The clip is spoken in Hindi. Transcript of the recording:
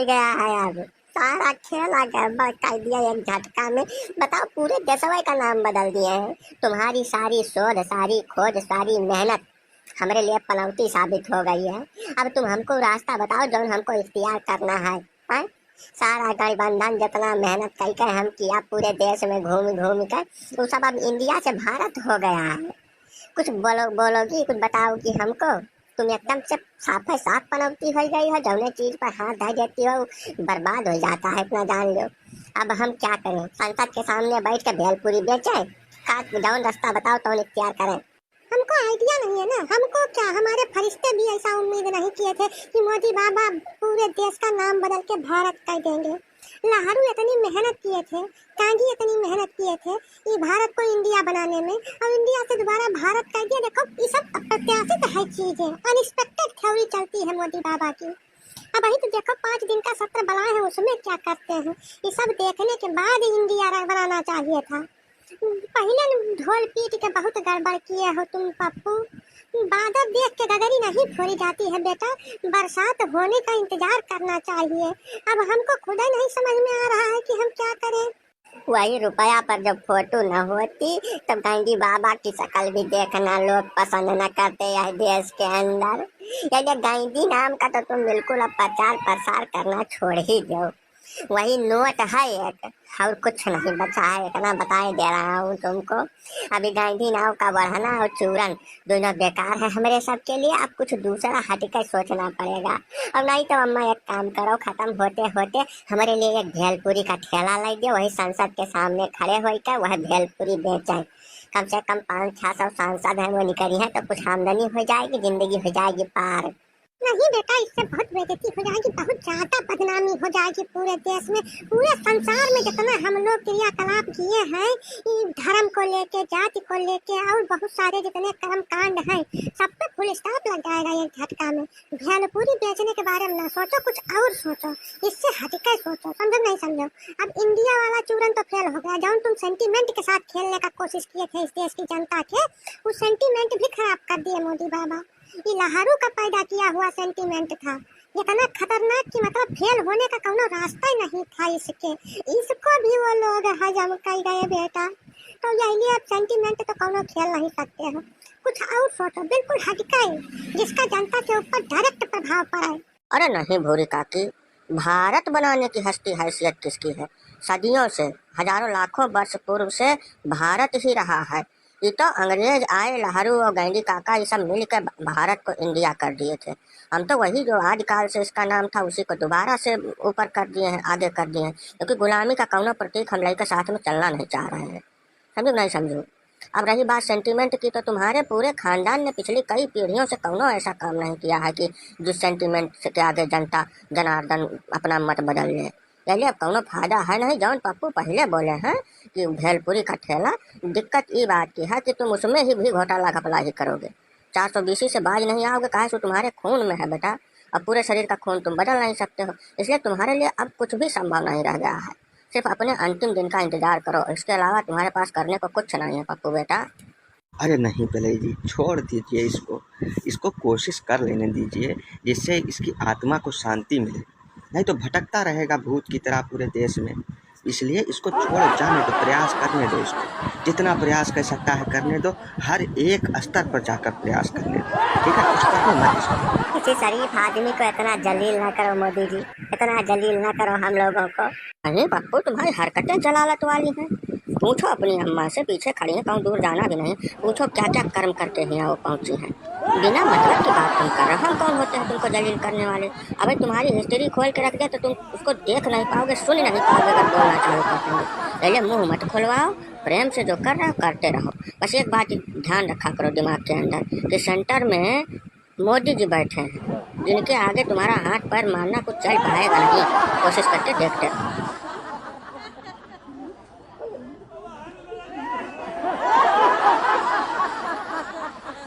गया है। अब सारा खेला गड़बड़ कर दिया एक झटका में। बताओ, पूरे देशवा का नाम बदल दिए हैं। तुम्हारी सारी शोध, सारी खोज, सारी मेहनत हमारे लिए पनौती साबित हो गई है। अब तुम हमको रास्ता बताओ जो हमको इख्तियार करना है। हाँ? सारा गठबंधन जितना मेहनत करके हम किया पूरे देश में घूम घूम कर, वो सब अब इंडिया से भारत हो गया है। कुछ बोलोगी, कुछ बताओगी हमको? तुम एकदम से साफ पनौती हो गई हो। जौने चीज पर हाथ धर देती हो बर्बाद हो जाता है, इतना जान लो। अब हम क्या करें? संसद के सामने बैठ के भेलपुरी बेचें? जौन रास्ता बताओ तो इख्तियार करें। हमको आइडिया नहीं है ना, हमको क्या, हमारे फरिश्ते भी ऐसा उम्मीद नहीं किए थे कि मोदी बाबा पूरे देश का नाम बदल के भारत कर देंगे। लाहरू इतनी मेहनत किए थे, गांधी इतनी मेहनत किए थे ये भारत को इंडिया बनाने में, और इंडिया से दोबारा भारत कर दिया। देखो, ये सब अप्रत्याशित है चीजें, अनएक्सपेक्टेड थ्योरी चलती है मोदी बाबा की। अब वही तो देखो, 5 दिन का सत्र बनाए हैं, उसमें क्या करते हैं। ये सब देखने के बाद इंडिया बनाना चाहिए था। पहले ढोल पीट के बहुत गड़बड़ किए हो तुम पप्पू। बादल देख के गगरी नहीं फोड़ी जाती है बेटा, बरसात होने का इंतजार करना चाहिए। अब हमको खुद ही नहीं समझ में आ रहा है कि हम क्या करें। वही रुपया पर जब फोटो न होती तब गांधी बाबा की शक्ल भी देखना लोग पसंद न करते है देश के अंदर। यदि गांधी नाम का तो तुम बिल्कुल अब प्रचार प्रसार करना छोड़ ही दो। वही नोट है एक, और कुछ नहीं बचा है। इतना बताए दे रहा हूँ तुमको। अभी गांधी नाव का बढ़ाना और चूरन दोनों बेकार है हमारे सब के लिए। अब कुछ दूसरा हटकर सोचना पड़ेगा। और नहीं तो अम्मा एक काम करो, खत्म होते होते हमारे लिए एक भेलपुरी का ठेला ला दो, वही संसद के सामने खड़े होकर वह भेलपुरी बेचें। कम से कम 500-600 सांसद हैं, वो निकली है तो कुछ आमदनी हो जाएगी, जिंदगी हो जाएगी पार। नहीं बेटा, इससे बहुत बेइज्जती हो जाएगी, बहुत ज्यादा बदनामी हो जाएगी पूरे देश में, पूरे संसार में। जितना हम लोग क्रियाकलाप किए हैं धर्म को लेके, जाति को लेके, और बहुत सारे जितने कर्म कांड हैं, सब पे फुल स्टॉप लग जाएगा एक झटका में। भेलपुरी बेचने के बारे में ना सोचो, कुछ और सोचो, इससे हटकर सोचो। समझो नहीं समझो? अब इंडिया वाला चूरन तो फेल हो गया। जब तुम सेंटीमेंट के साथ खेलने का कोशिश किए थे इस देश की जनता के, उस सेंटीमेंट भी खराब कर दिए मोदी बाबा। ये लाहरू का पैदा किया हुआ सेंटीमेंट था, इतना खतरनाक कि मतलब फेल होने का कोनो रास्ता ही नहीं था इसके। इसको भी वो लोग हजम कर गए बेटा। तो यही अब सेंटीमेंट तो कोनो खेल नहीं सकते हो, कुछ और सोचो, बिल्कुल हटकर, जिसका जनता के ऊपर डायरेक्ट प्रभाव पड़ा है। अरे नहीं भूरी काकी, भारत बनाने की हस्ती हैसियत किसकी है? सदियों से, हजारों लाखों वर्ष पूर्व से भारत ही रहा है। ये तो अंग्रेज आए, लाहरू और गांधी काका ये सब मिलकर भारत को इंडिया कर दिए थे। हम तो वही जो आदिकाल से इसका नाम था उसी को दोबारा से ऊपर कर दिए हैं, आगे कर दिए हैं। क्योंकि गुलामी का कौनो प्रतीक हम लोग के साथ में चलना नहीं चाह रहे हैं। समझो नहीं समझो? अब रही बात सेंटीमेंट की, तो तुम्हारे पूरे खानदान ने पिछली कई पीढ़ियों से कौनो ऐसा काम नहीं किया है कि जिस सेंटीमेंट के आगे जनता जनार्दन अपना मत बदल ले। पहले अब कौनो फायदा है नहीं। जौन पप्पू पहले बोले हैं कि भेलपुरी का ठेला, दिक्कत ये बात की है कि तुम उसमें ही भी घोटाला घपला ही करोगे। 420 से बाज नहीं आओगे, काहे सो तुम्हारे खून में है बेटा। अब पूरे शरीर का खून तुम बदल नहीं सकते हो, इसलिए तुम्हारे लिए अब कुछ भी संभव नहीं रह गया है। सिर्फ अपने अंतिम दिन का इंतजार करो, इसके अलावा तुम्हारे पास करने को कुछ नहीं है पप्पू बेटा। अरे नहीं पहले जी, छोड़ दीजिए इसको कोशिश कर लेने दीजिए, जिससे इसकी आत्मा को शांति मिले। नहीं तो भटकता रहेगा भूत की तरह पूरे देश में। इसलिए इसको छोड़ जाने दो, प्रयास करने दो इसको। जितना प्रयास कर सकता है करने दो, हर एक स्तर पर जाकर प्रयास करने दो, ठीक है? कुछ करने मत इसको। किसी शरीफ आदमी को इतना जलील ना करो मोदी जी, इतना जलील ना करो हम लोगों को। अरे पप्पू, तुम्हारी हरकतें जलालत वाली हैं। पूछो अपनी अम्मा से, पीछे खड़ी है, कहूँ दूर जाना भी नहीं। पूछो क्या क्या कर्म करके यहाँ वो पहुँची हैं। बिना मतलब की बात तुम कर रहे हो। हम कौन होते हैं तुमको जलील करने वाले? अबे तुम्हारी हिस्ट्री खोल के रख दे तो तुम उसको देख नहीं पाओगे, सुन नहीं पाओगे अगर बोलना चालू कर देंगे। पहले मुँह मत खुलवाओ, प्रेम से जो कर रहे हो करते रहो। बस एक बात ध्यान रखा करो दिमाग के अंदर कि सेंटर में मोदी जी बैठे हैं, जिनके आगे तुम्हारा हाथ पैर मारना कुछ चल पाएगा नहीं। कोशिश करके देखते रहो।